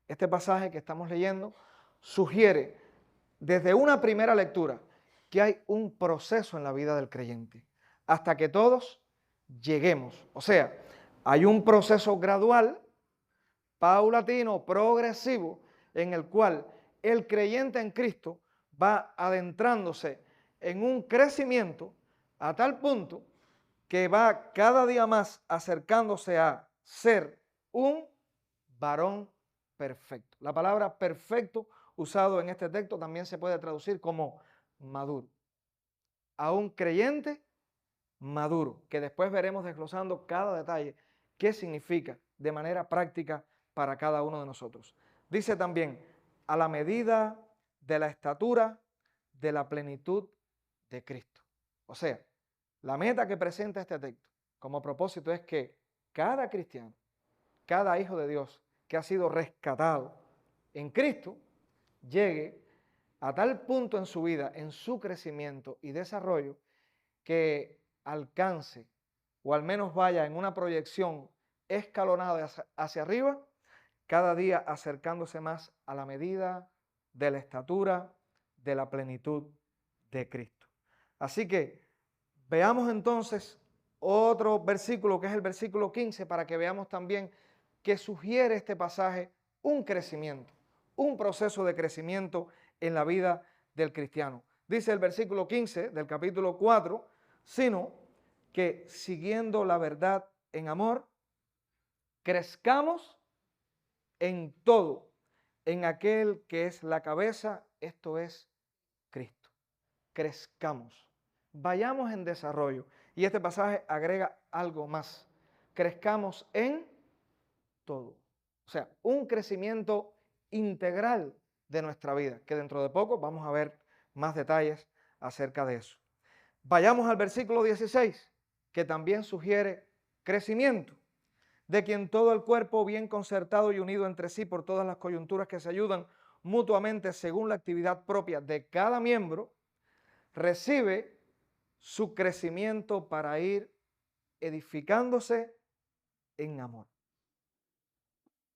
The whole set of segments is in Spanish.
Este pasaje que estamos leyendo sugiere desde una primera lectura que hay un proceso en la vida del creyente hasta que todos lleguemos. O sea, hay un proceso gradual, paulatino, progresivo, en el cual el creyente en Cristo va adentrándose en un crecimiento a tal punto que va cada día más acercándose a ser un varón perfecto. La palabra perfecto usado en este texto también se puede traducir como maduro. A un creyente maduro, que después veremos desglosando cada detalle qué significa de manera práctica para cada uno de nosotros. Dice también, a la medida de la estatura de la plenitud de Cristo. O sea, la meta que presenta este texto como propósito es que cada cristiano, cada hijo de Dios que ha sido rescatado en Cristo, llegue a tal punto en su vida, en su crecimiento y desarrollo, que alcance o al menos vaya en una proyección escalonada hacia arriba, cada día acercándose más a la medida de la estatura de la plenitud de Cristo. Así que veamos entonces otro versículo que es el versículo 15 para que veamos también que sugiere este pasaje un crecimiento, un proceso de crecimiento en la vida del cristiano. Dice el versículo 15 del capítulo 4, sino que siguiendo la verdad en amor, crezcamos en todo, en aquel que es la cabeza, esto es Cristo. Crezcamos, vayamos en desarrollo. Y este pasaje agrega algo más. Crezcamos en todo. O sea, un crecimiento integral de nuestra vida, que dentro de poco vamos a ver más detalles acerca de eso. Vayamos al versículo 16, que también sugiere crecimiento, de quien todo el cuerpo bien concertado y unido entre sí por todas las coyunturas que se ayudan mutuamente según la actividad propia de cada miembro, recibe su crecimiento para ir edificándose en amor.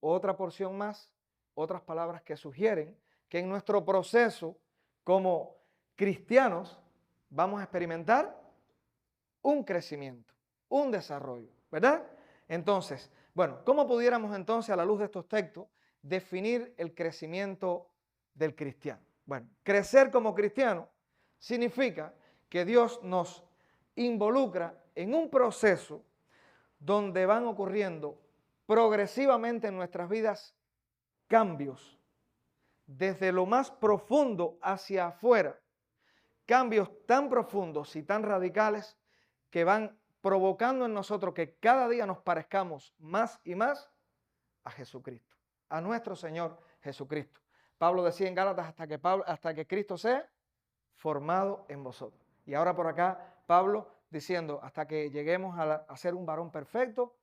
Otra porción más, otras palabras que sugieren que en nuestro proceso como cristianos vamos a experimentar un crecimiento, un desarrollo, ¿verdad? Entonces, bueno, ¿cómo pudiéramos entonces a la luz de estos textos definir el crecimiento del cristiano? Bueno, crecer como cristiano significa que Dios nos involucra en un proceso donde van ocurriendo progresivamente en nuestras vidas cambios, desde lo más profundo hacia afuera, cambios tan profundos y tan radicales que van provocando en nosotros que cada día nos parezcamos más y más a Jesucristo, a nuestro Señor Jesucristo. Pablo decía en Gálatas hasta que Cristo sea formado en vosotros. Y ahora por acá Pablo diciendo hasta que lleguemos a ser un varón perfecto,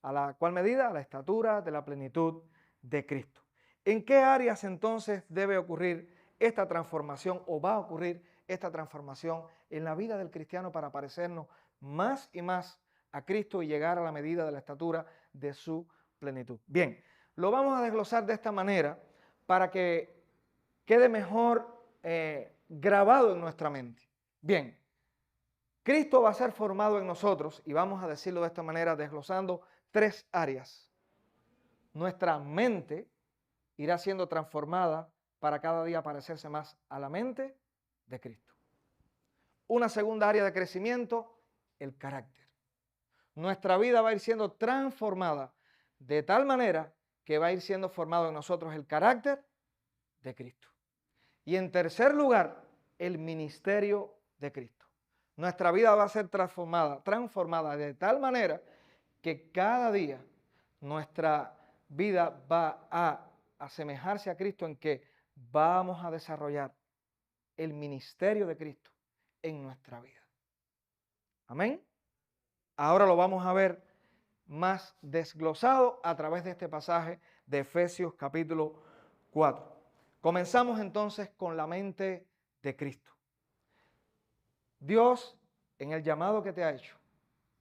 ¿a la cual medida? A la estatura de la plenitud de Cristo. ¿En qué áreas entonces debe ocurrir esta transformación o va a ocurrir esta transformación en la vida del cristiano para parecernos más y más a Cristo y llegar a la medida de la estatura de su plenitud? Bien, lo vamos a desglosar de esta manera para que quede mejor grabado en nuestra mente. Bien, Cristo va a ser formado en nosotros y vamos a decirlo de esta manera desglosando tres áreas. Nuestra mente irá siendo transformada para cada día parecerse más a la mente de Cristo. Una segunda área de crecimiento, el carácter. Nuestra vida va a ir siendo transformada de tal manera que va a ir siendo formado en nosotros el carácter de Cristo. Y en tercer lugar, el ministerio de Cristo. Nuestra vida va a ser transformada de tal manera que cada día nuestra vida va a asemejarse a Cristo en que vamos a desarrollar el ministerio de Cristo en nuestra vida. Amén. Ahora lo vamos a ver más desglosado a través de este pasaje de Efesios capítulo 4. Comenzamos entonces con la mente de Cristo. Dios, en el llamado que te ha hecho,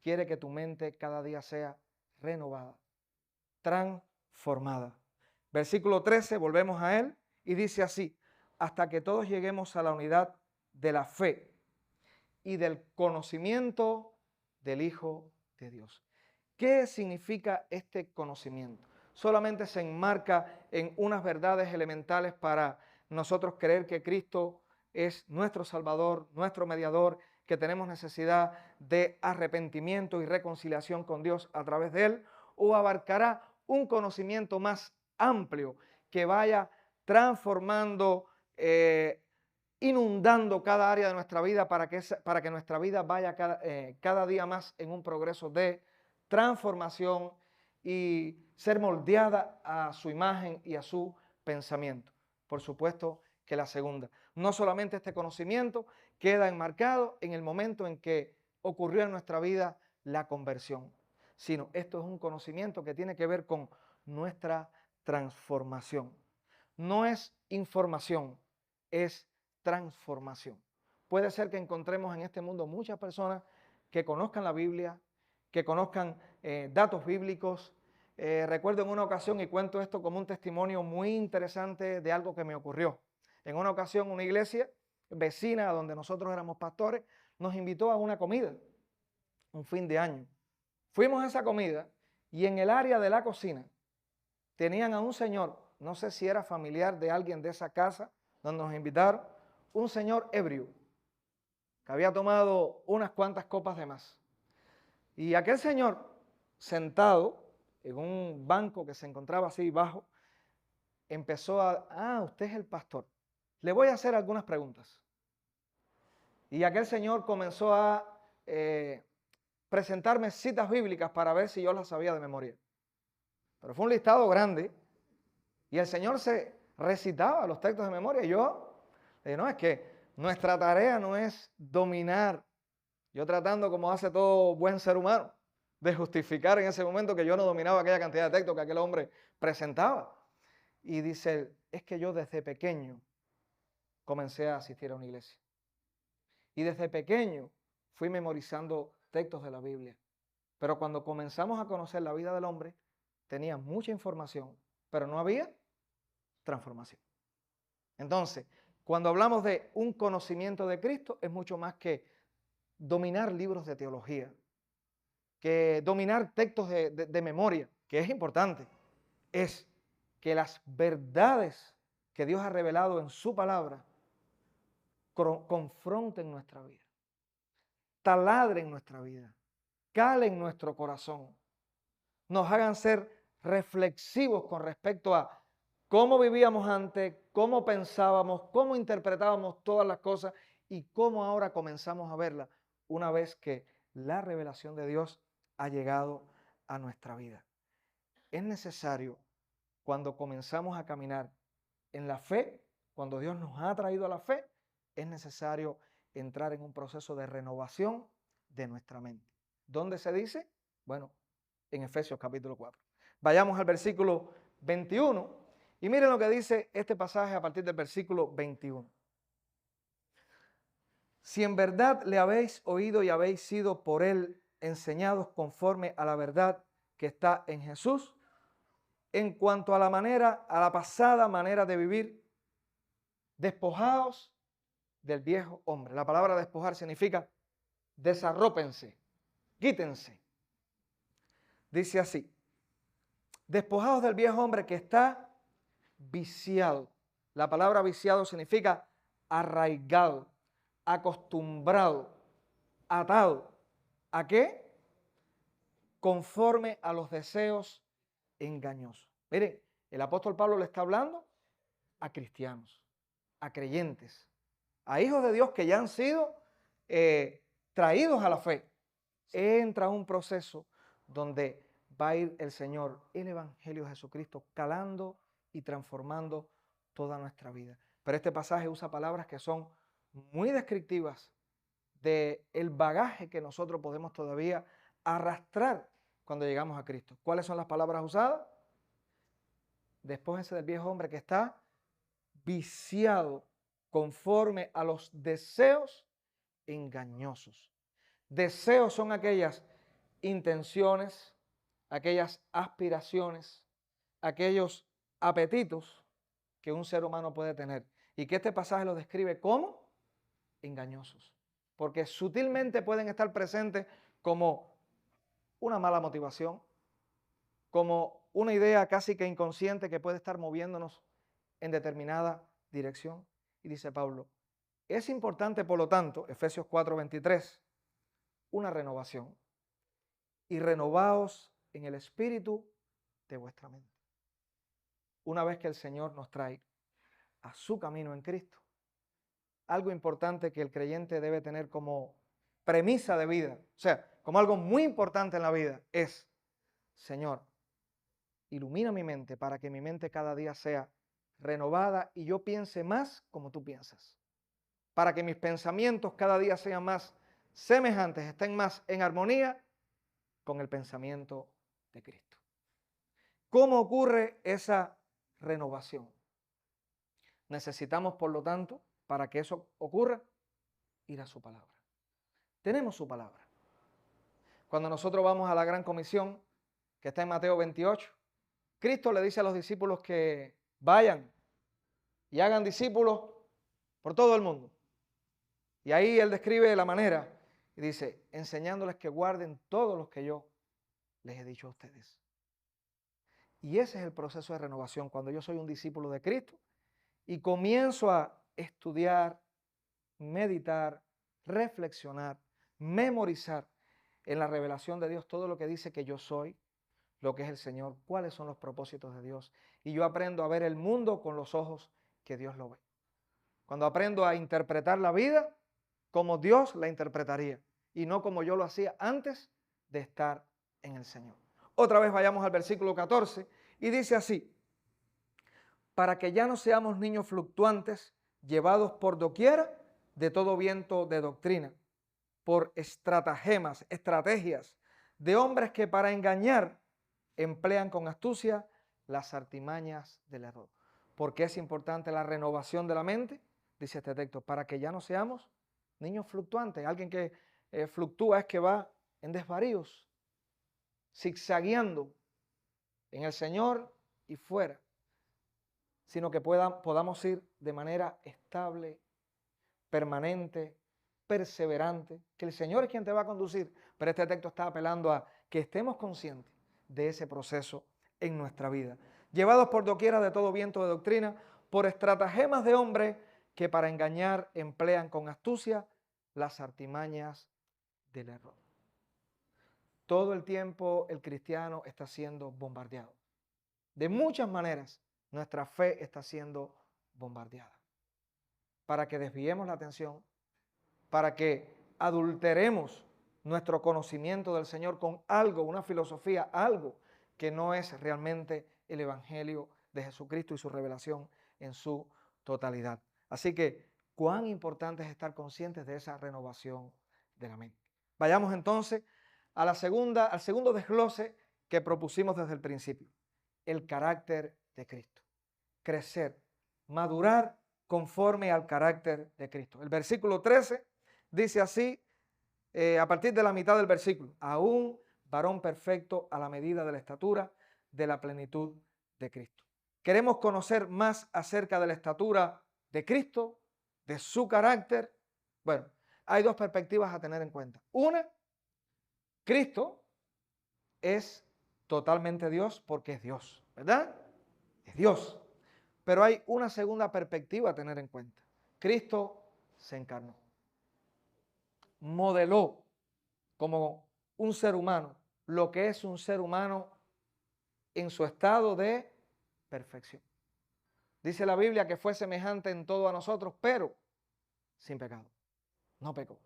quiere que tu mente cada día sea renovada, transformada, Versículo 13, volvemos a él y dice así: hasta que todos lleguemos a la unidad de la fe y del conocimiento del Hijo de Dios. ¿Qué significa este conocimiento? Solamente se enmarca en unas verdades elementales para nosotros creer que Cristo es nuestro Salvador, nuestro mediador, que tenemos necesidad de arrepentimiento y reconciliación con Dios a través de Él, o abarcará un conocimiento más amplio que vaya transformando, inundando cada área de nuestra vida para que nuestra vida vaya cada día más en un progreso de transformación y ser moldeada a su imagen y a su pensamiento. Por supuesto que la segunda. No solamente este conocimiento queda enmarcado en el momento en que ocurrió en nuestra vida la conversión, sino esto es un conocimiento que tiene que ver con nuestra transformación. No es información, es transformación. Puede ser que encontremos en este mundo muchas personas que conozcan la Biblia, que conozcan datos bíblicos. Recuerdo en una ocasión, y cuento esto como un testimonio muy interesante de algo que me ocurrió. En una ocasión, una iglesia vecina a donde nosotros éramos pastores nos invitó a una comida, un fin de año. Fuimos a esa comida y en el área de la cocina tenían a un señor, no sé si era familiar de alguien de esa casa donde nos invitaron, un señor ebrio que había tomado unas cuantas copas de más. Y aquel señor, sentado en un banco que se encontraba así bajo, empezó usted es el pastor. Le voy a hacer algunas preguntas. Y aquel señor comenzó a presentarme citas bíblicas para ver si yo las sabía de memoria. Pero fue un listado grande y el señor se recitaba los textos de memoria. Y yo le dije, no, es que nuestra tarea no es dominar. Yo tratando, como hace todo buen ser humano, de justificar en ese momento que yo no dominaba aquella cantidad de textos que aquel hombre presentaba. Y dice, es que yo desde pequeño comencé a asistir a una iglesia. Y desde pequeño fui memorizando textos de la Biblia. Pero cuando comenzamos a conocer la vida del hombre, tenía mucha información, pero no había transformación. Entonces, cuando hablamos de un conocimiento de Cristo, es mucho más que dominar libros de teología, que dominar textos de memoria, que es importante. Es que las verdades que Dios ha revelado en su palabra confronten nuestra vida, taladren nuestra vida, calen nuestro corazón, nos hagan ser reflexivos con respecto a cómo vivíamos antes, cómo pensábamos, cómo interpretábamos todas las cosas y cómo ahora comenzamos a verlas una vez que la revelación de Dios ha llegado a nuestra vida. Es necesario, cuando comenzamos a caminar en la fe, cuando Dios nos ha traído a la fe, es necesario entrar en un proceso de renovación de nuestra mente. ¿Dónde se dice? Bueno, en Efesios capítulo 4. Vayamos al versículo 21 y miren lo que dice este pasaje a partir del versículo 21. Si en verdad le habéis oído y habéis sido por él enseñados conforme a la verdad que está en Jesús, en cuanto a la pasada manera de vivir, despojaos del viejo hombre. La palabra despojar significa desarrópense, quítense. Dice así, despojados del viejo hombre que está viciado. La palabra viciado significa arraigado, acostumbrado, atado. ¿A qué? Conforme a los deseos engañosos. Miren, el apóstol Pablo le está hablando a cristianos, a creyentes, a hijos de Dios que ya han sido traídos a la fe. Entra un proceso donde va a ir el Señor, el Evangelio de Jesucristo, calando y transformando toda nuestra vida. Pero este pasaje usa palabras que son muy descriptivas del bagaje que nosotros podemos todavía arrastrar cuando llegamos a Cristo. ¿Cuáles son las palabras usadas? Despójense del viejo hombre que está viciado conforme a los deseos engañosos. Deseos son aquellas intenciones, aquellas aspiraciones, aquellos apetitos que un ser humano puede tener. Y que este pasaje lo describe como engañosos. Porque sutilmente pueden estar presentes como una mala motivación, como una idea casi que inconsciente que puede estar moviéndonos en determinada dirección. Y dice Pablo, es importante, por lo tanto, Efesios 4:23, una renovación. Y renovaos en el espíritu de vuestra mente. Una vez que el Señor nos trae a su camino en Cristo, algo importante que el creyente debe tener como premisa de vida, o sea, como algo muy importante en la vida, es, Señor, ilumina mi mente para que mi mente cada día sea renovada y yo piense más como tú piensas. Para que mis pensamientos cada día sean más semejantes, estén más en armonía con el pensamiento de Cristo. ¿Cómo ocurre esa renovación? Necesitamos, por lo tanto, para que eso ocurra, ir a su palabra. Tenemos su palabra. Cuando nosotros vamos a la gran comisión, que está en Mateo 28, Cristo le dice a los discípulos que vayan y hagan discípulos por todo el mundo. Y ahí Él describe la manera y dice, enseñándoles que guarden todos los que yo les he dicho a ustedes. Y ese es el proceso de renovación, cuando yo soy un discípulo de Cristo y comienzo a estudiar, meditar, reflexionar, memorizar en la revelación de Dios todo lo que dice que yo soy, lo que es el Señor, cuáles son los propósitos de Dios. Y yo aprendo a ver el mundo con los ojos que Dios lo ve. Cuando aprendo a interpretar la vida como Dios la interpretaría y no como yo lo hacía antes de estar en el Señor. Otra vez vayamos al versículo 14 y dice así, para que ya no seamos niños fluctuantes, llevados por doquiera de todo viento de doctrina, por estratagemas, estrategias de hombres que para engañar emplean con astucia las artimañas del error. ¿Por qué es importante la renovación de la mente? Dice este texto, para que ya no seamos niños fluctuantes. Alguien que fluctúa es que va en desvaríos, zigzagueando en el Señor y fuera, sino que podamos ir de manera estable, permanente, perseverante, que el Señor es quien te va a conducir, pero este texto está apelando a que estemos conscientes de ese proceso en nuestra vida. Llevados por doquiera de todo viento de doctrina, por estratagemas de hombres que para engañar emplean con astucia las artimañas del error. Todo el tiempo el cristiano está siendo bombardeado. De muchas maneras nuestra fe está siendo bombardeada. Para que desviemos la atención, para que adulteremos nuestro conocimiento del Señor con algo, una filosofía, algo que no es realmente el Evangelio de Jesucristo y su revelación en su totalidad. Así que, cuán importante es estar conscientes de esa renovación de la mente. Vayamos entonces a al segundo desglose que propusimos desde el principio, el carácter de Cristo. Crecer, madurar conforme al carácter de Cristo. El versículo 13 dice así, a partir de la mitad del versículo, a un varón perfecto a la medida de la estatura de la plenitud de Cristo. ¿Queremos conocer más acerca de la estatura de Cristo, de su carácter? Bueno, hay dos perspectivas a tener en cuenta. Una, Cristo es totalmente Dios porque es Dios, ¿verdad? Es Dios. Pero hay una segunda perspectiva a tener en cuenta. Cristo se encarnó. Modeló como un ser humano lo que es un ser humano en su estado de perfección. Dice la Biblia que fue semejante en todo a nosotros, pero sin pecado. No pecó.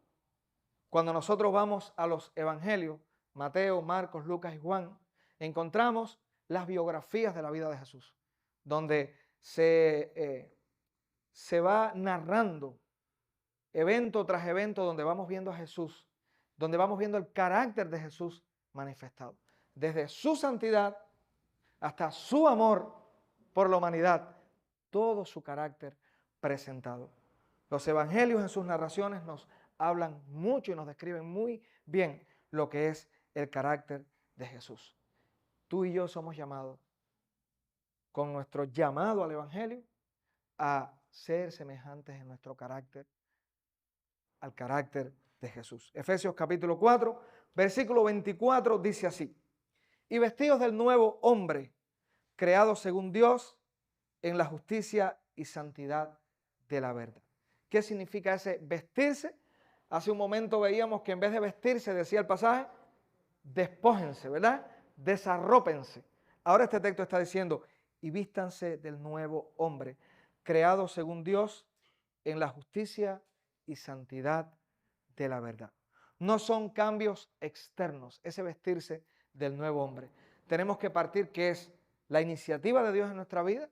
Cuando nosotros vamos a los evangelios, Mateo, Marcos, Lucas y Juan, encontramos las biografías de la vida de Jesús, donde se va narrando evento tras evento, donde vamos viendo a Jesús, donde vamos viendo el carácter de Jesús manifestado, desde su santidad hasta su amor por la humanidad, todo su carácter presentado. Los evangelios en sus narraciones nos hablan mucho y nos describen muy bien lo que es el carácter de Jesús. Tú y yo somos llamados con nuestro llamado al Evangelio a ser semejantes en nuestro carácter al carácter de Jesús. Efesios capítulo 4, versículo 24 dice así: y vestidos del nuevo hombre, creado según Dios en la justicia y santidad de la verdad. ¿Qué significa ese vestirse? Hace un momento veíamos que en vez de vestirse, decía el pasaje, despójense, ¿verdad? Desarrópense. Ahora este texto está diciendo, y vístanse del nuevo hombre, creado según Dios en la justicia y santidad de la verdad. No son cambios externos, ese vestirse del nuevo hombre. Tenemos que partir que es la iniciativa de Dios en nuestra vida,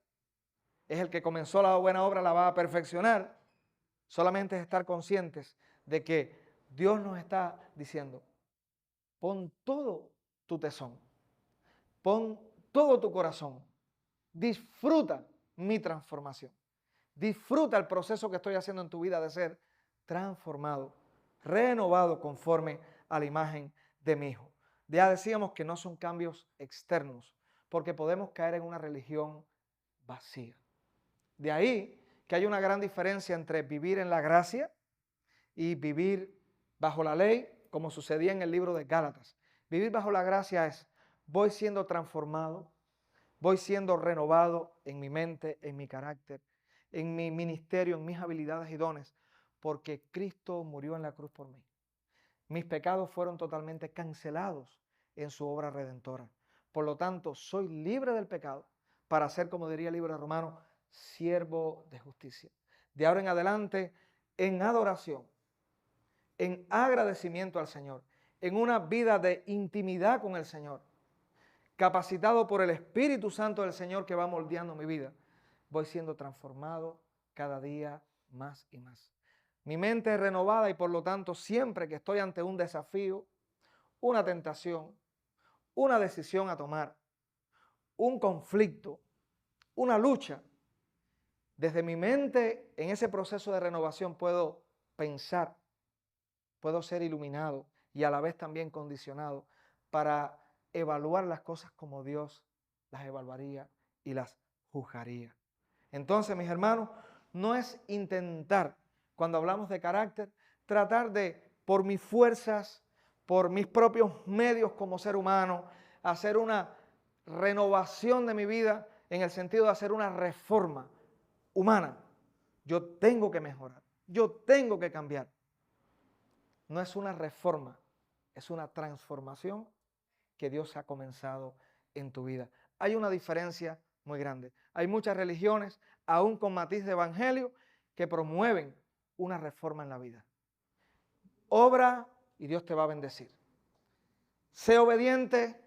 es el que comenzó la buena obra, la va a perfeccionar. Solamente es estar conscientes de que Dios nos está diciendo, pon todo tu tesón, pon todo tu corazón, disfruta mi transformación, disfruta el proceso que estoy haciendo en tu vida de ser transformado, renovado conforme a la imagen de mi Hijo. Ya decíamos que no son cambios externos, porque podemos caer en una religión vacía. De ahí que hay una gran diferencia entre vivir en la gracia y vivir bajo la ley, como sucedía en el libro de Gálatas. Vivir bajo la gracia es, voy siendo transformado, voy siendo renovado en mi mente, en mi carácter, en mi ministerio, en mis habilidades y dones, porque Cristo murió en la cruz por mí. Mis pecados fueron totalmente cancelados en su obra redentora. Por lo tanto, soy libre del pecado para ser, como diría el libro de Romanos, siervo de justicia. De ahora en adelante, en adoración, en agradecimiento al Señor, en una vida de intimidad con el Señor, capacitado por el Espíritu Santo del Señor que va moldeando mi vida, voy siendo transformado cada día más y más. Mi mente es renovada y por lo tanto siempre que estoy ante un desafío, una tentación, una decisión a tomar, un conflicto, una lucha, desde mi mente en ese proceso de renovación puedo pensar, puedo ser iluminado y a la vez también condicionado para evaluar las cosas como Dios las evaluaría y las juzgaría. Entonces, mis hermanos, no es intentar, cuando hablamos de carácter, tratar de, por mis fuerzas, por mis propios medios como ser humano, hacer una renovación de mi vida en el sentido de hacer una reforma humana. Yo tengo que mejorar, yo tengo que cambiar. No es una reforma, es una transformación que Dios ha comenzado en tu vida. Hay una diferencia muy grande. Hay muchas religiones, aún con matiz de evangelio, que promueven una reforma en la vida. Obra y Dios te va a bendecir. Sé obediente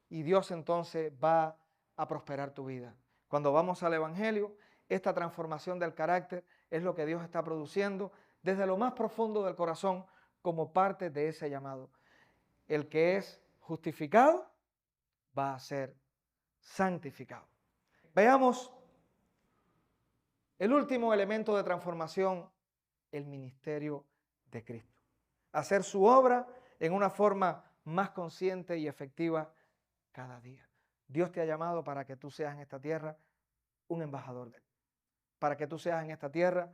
y Dios entonces va a prosperar tu vida. Cuando vamos al evangelio, esta transformación del carácter es lo que Dios está produciendo desde lo más profundo del corazón como parte de ese llamado. El que es justificado va a ser santificado. Veamos el último elemento de transformación, el ministerio de Cristo. Hacer su obra en una forma más consciente y efectiva cada día. Dios te ha llamado para que tú seas en esta tierra un embajador de Él. Para que tú seas en esta tierra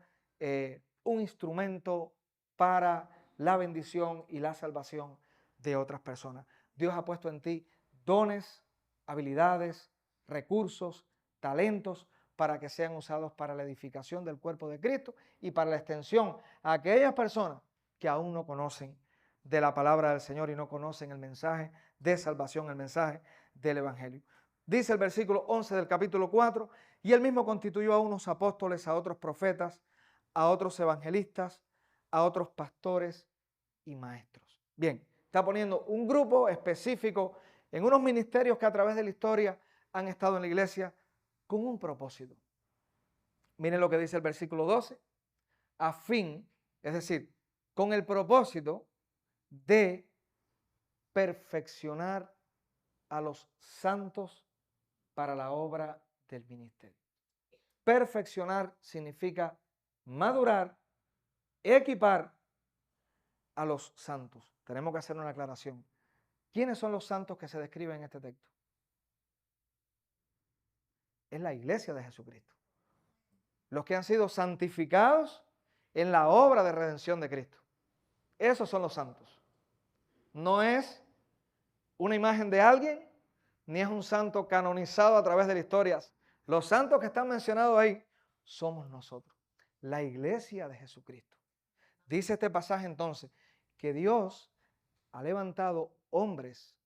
un instrumento para la bendición y la salvación de otras personas. Dios ha puesto en ti dones, habilidades, recursos, talentos para que sean usados para la edificación del cuerpo de Cristo y para la extensión a aquellas personas que aún no conocen de la palabra del Señor y no conocen el mensaje de salvación, el mensaje del Evangelio. Dice el versículo 11 del capítulo 4, y él mismo constituyó a unos apóstoles, a otros profetas, a otros evangelistas, a otros pastores y maestros. Bien, está poniendo un grupo específico en unos ministerios que a través de la historia han estado en la iglesia con un propósito. Miren lo que dice el versículo 12, a fin, es decir, con el propósito de perfeccionar a los santos para la obra del ministerio. Perfeccionar significa madurar, equipar a los santos. Tenemos que hacer una aclaración. ¿Quiénes son los santos que se describen en este texto? es la iglesia de Jesucristo. Los que han sido santificados en la obra de redención de Cristo. Esos son los santos. No es una imagen de alguien, ni es un santo canonizado a través de la historia. Los santos que están mencionados ahí somos nosotros, la iglesia de Jesucristo. Dice este pasaje entonces que Dios ha levantado hombres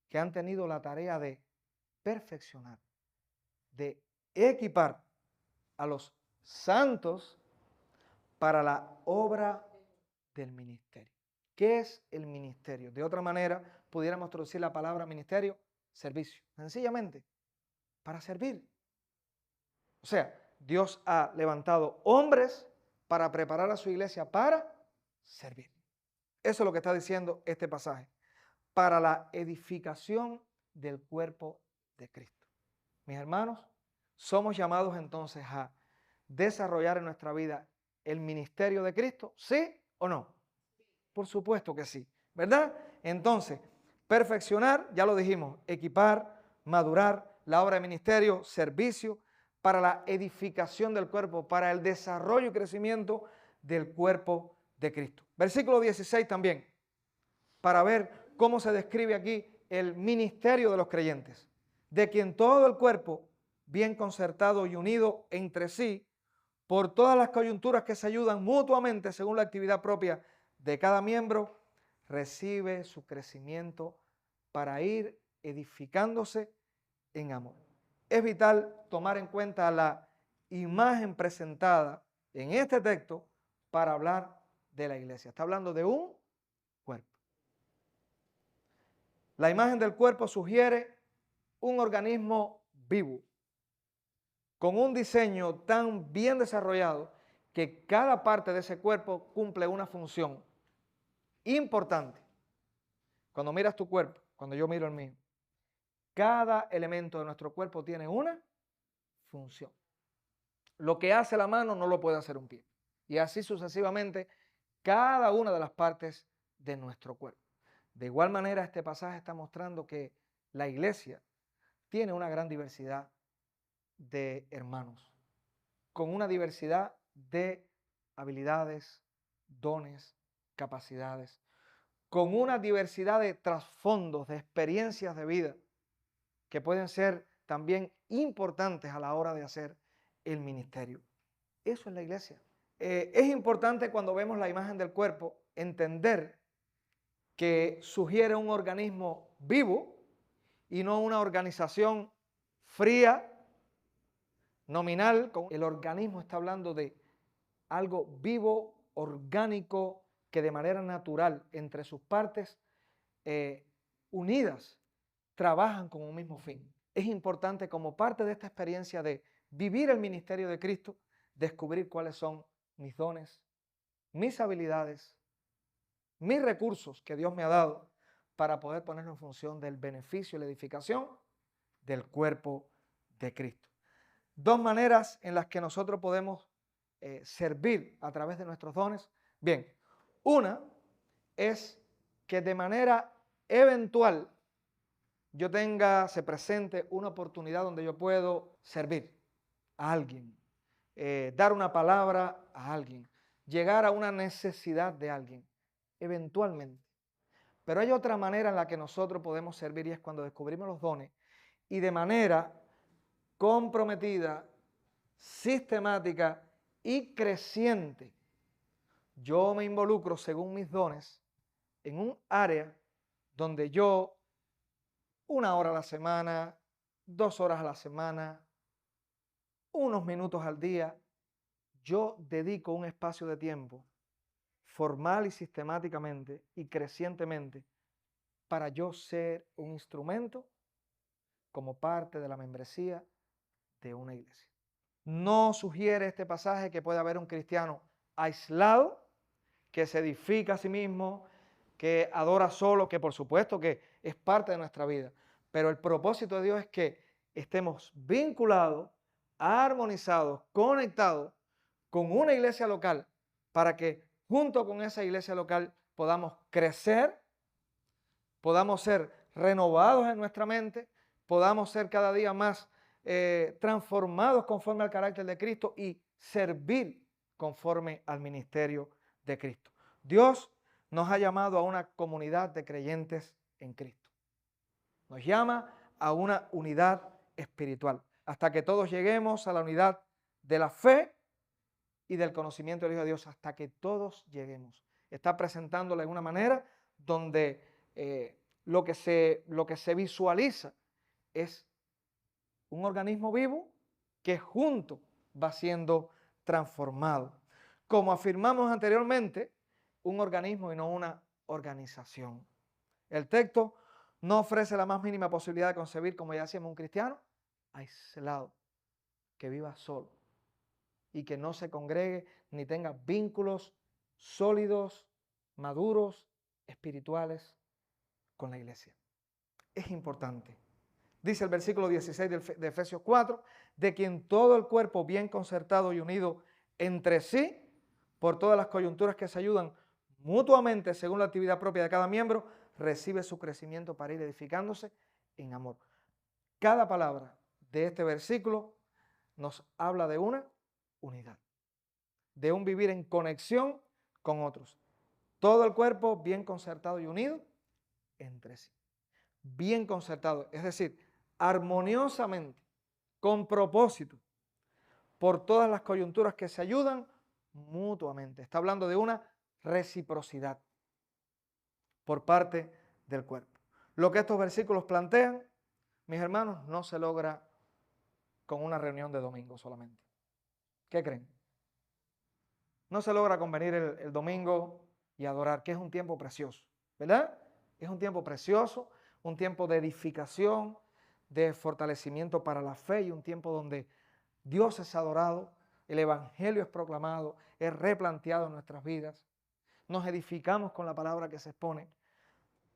que han tenido la tarea de perfeccionar, de equipar a los santos para la obra del ministerio. ¿Qué es el ministerio? De otra manera, pudiéramos traducir la palabra ministerio, servicio. Sencillamente, para servir. O sea, Dios ha levantado hombres para preparar a su iglesia para servir. Eso es lo que está diciendo este pasaje. Para la edificación del cuerpo de Cristo. Mis hermanos, somos llamados entonces a desarrollar en nuestra vida el ministerio de Cristo, ¿sí o no? Por supuesto que sí, ¿verdad? Entonces, perfeccionar, ya lo dijimos, equipar, madurar, la obra de ministerio, servicio, para la edificación del cuerpo, para el desarrollo y crecimiento del cuerpo de Cristo. Versículo 16 también, para ver cómo se describe aquí el ministerio de los creyentes, de quien todo el cuerpo, bien concertado y unido entre sí, por todas las coyunturas que se ayudan mutuamente según la actividad propia de cada miembro, recibe su crecimiento para ir edificándose en amor. Es vital tomar en cuenta la imagen presentada en este texto para hablar de la iglesia. Está hablando de un cuerpo. La imagen del cuerpo sugiere un organismo vivo, con un diseño tan bien desarrollado que cada parte de ese cuerpo cumple una función importante. Cuando miras tu cuerpo, cuando yo miro el mío, cada elemento de nuestro cuerpo tiene una función. Lo que hace la mano no lo puede hacer un pie. Y así sucesivamente, cada una de las partes de nuestro cuerpo. De igual manera, este pasaje está mostrando que la iglesia tiene una gran diversidad de hermanos, con una diversidad de habilidades, dones, capacidades, con una diversidad de trasfondos, de experiencias de vida, que pueden ser también importantes a la hora de hacer el ministerio. Eso es la iglesia. Es importante cuando vemos la imagen del cuerpo entender que sugiere un organismo vivo y no una organización fría, nominal. El organismo está hablando de algo vivo, orgánico, que de manera natural entre sus partes unidas trabajan con un mismo fin. Es importante como parte de esta experiencia de vivir el ministerio de Cristo, descubrir cuáles son mis dones, mis habilidades, mis recursos que Dios me ha dado para poder ponerlo en función del beneficio y la edificación del cuerpo de Cristo. Dos maneras en las que nosotros podemos servir a través de nuestros dones. Bien, una es que de manera eventual se presente una oportunidad donde yo puedo servir a alguien, dar una palabra a alguien, llegar a una necesidad de alguien, eventualmente. Pero hay otra manera en la que nosotros podemos servir y es cuando descubrimos los dones y de manera comprometida, sistemática y creciente, yo me involucro según mis dones en un área donde yo 1 hora a la semana, 2 horas a la semana, unos minutos al día, yo dedico un espacio de tiempo formal y sistemáticamente y crecientemente para yo ser un instrumento como parte de la membresía de una iglesia. No sugiere este pasaje que pueda haber un cristiano aislado, que se edifica a sí mismo, que adora solo, que por supuesto que es parte de nuestra vida. Pero el propósito de Dios es que estemos vinculados, armonizados, conectados con una iglesia local para que junto con esa iglesia local podamos crecer, podamos ser renovados en nuestra mente, podamos ser cada día más transformados conforme al carácter de Cristo y servir conforme al ministerio de Cristo. Dios nos ha llamado a una comunidad de creyentes en Cristo. Nos llama a una unidad espiritual, hasta que todos lleguemos a la unidad de la fe y del conocimiento del Hijo de Dios, hasta que todos lleguemos. Está presentándole de una manera donde lo que se visualiza es un organismo vivo que junto va siendo transformado. Como afirmamos anteriormente, un organismo y no una organización. El texto no ofrece la más mínima posibilidad de concebir, como ya decíamos, un cristiano aislado, que viva solo y que no se congregue ni tenga vínculos sólidos, maduros, espirituales con la iglesia. Es importante. Dice el versículo 16 de Efesios 4, de quien todo el cuerpo bien concertado y unido entre sí, por todas las coyunturas que se ayudan mutuamente según la actividad propia de cada miembro, recibe su crecimiento para ir edificándose en amor. Cada palabra de este versículo nos habla de una unidad, de un vivir en conexión con otros. Todo el cuerpo bien concertado y unido entre sí. Bien concertado, es decir, armoniosamente, con propósito, por todas las coyunturas que se ayudan mutuamente. Está hablando de una reciprocidad por parte del cuerpo. Lo que estos versículos plantean, mis hermanos, no se logra con una reunión de domingo solamente. ¿Qué creen? No se logra con venir el domingo y adorar, que es un tiempo precioso, ¿verdad? Es un tiempo precioso, un tiempo de edificación, de fortalecimiento para la fe y un tiempo donde Dios es adorado, el evangelio es proclamado, es replanteado en nuestras vidas, nos edificamos con la palabra que se expone,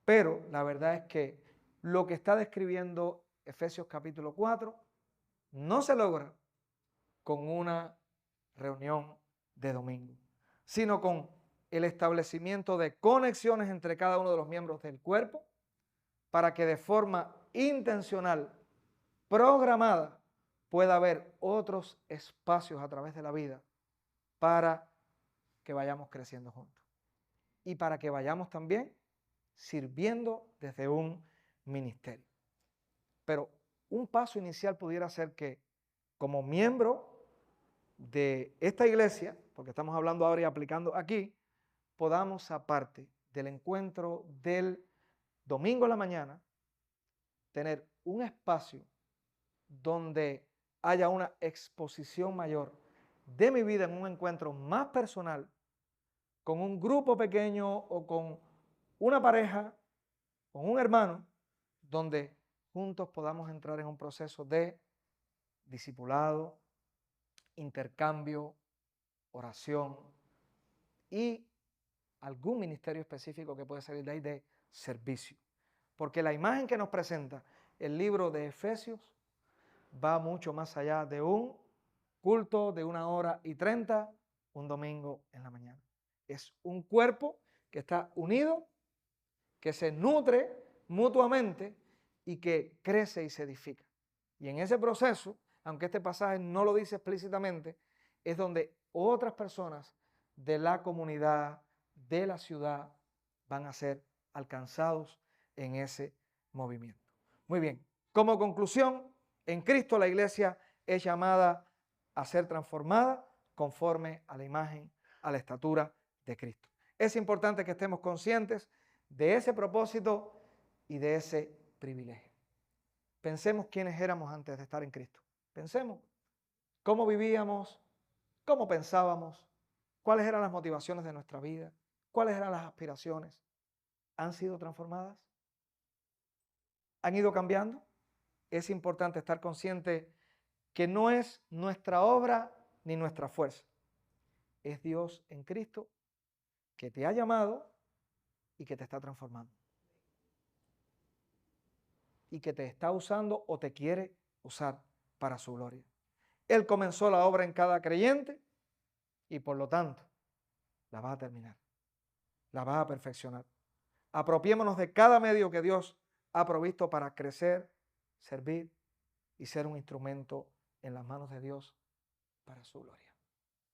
pero la verdad es que lo que está describiendo Efesios capítulo 4 no se logra con una reunión de domingo, sino con el establecimiento de conexiones entre cada uno de los miembros del cuerpo para que de forma intencional, programada, pueda haber otros espacios a través de la vida para que vayamos creciendo juntos y para que vayamos también sirviendo desde un ministerio. Pero un paso inicial pudiera ser que como miembro de esta iglesia, porque estamos hablando ahora y aplicando aquí, podamos, aparte del encuentro del domingo en la mañana, tener un espacio donde haya una exposición mayor de mi vida en un encuentro más personal, con un grupo pequeño o con una pareja, con un hermano, donde juntos podamos entrar en un proceso de discipulado, intercambio, oración y algún ministerio específico que puede salir de ahí de servicio. Porque la imagen que nos presenta el libro de Efesios va mucho más allá de un culto de 1 hora y 30 un domingo en la mañana. Es un cuerpo que está unido, que se nutre mutuamente y que crece y se edifica. Y en ese proceso, aunque este pasaje no lo dice explícitamente, es donde otras personas de la comunidad, de la ciudad, van a ser alcanzados en ese movimiento. Muy bien, como conclusión, en Cristo la iglesia es llamada a ser transformada conforme a la imagen, a la estatura de Cristo. Es importante que estemos conscientes de ese propósito y de ese privilegio. Pensemos quiénes éramos antes de estar en Cristo. Pensemos cómo vivíamos, cómo pensábamos, cuáles eran las motivaciones de nuestra vida, cuáles eran las aspiraciones. ¿Han sido transformadas? ¿Han ido cambiando? Es importante estar consciente que no es nuestra obra ni nuestra fuerza. Es Dios en Cristo que te ha llamado y que te está transformando. Y que te está usando o te quiere usar para su gloria. Él comenzó la obra en cada creyente y por lo tanto la va a terminar, la va a perfeccionar. Apropiémonos de cada medio que Dios ha provisto para crecer, servir y ser un instrumento en las manos de Dios para su gloria.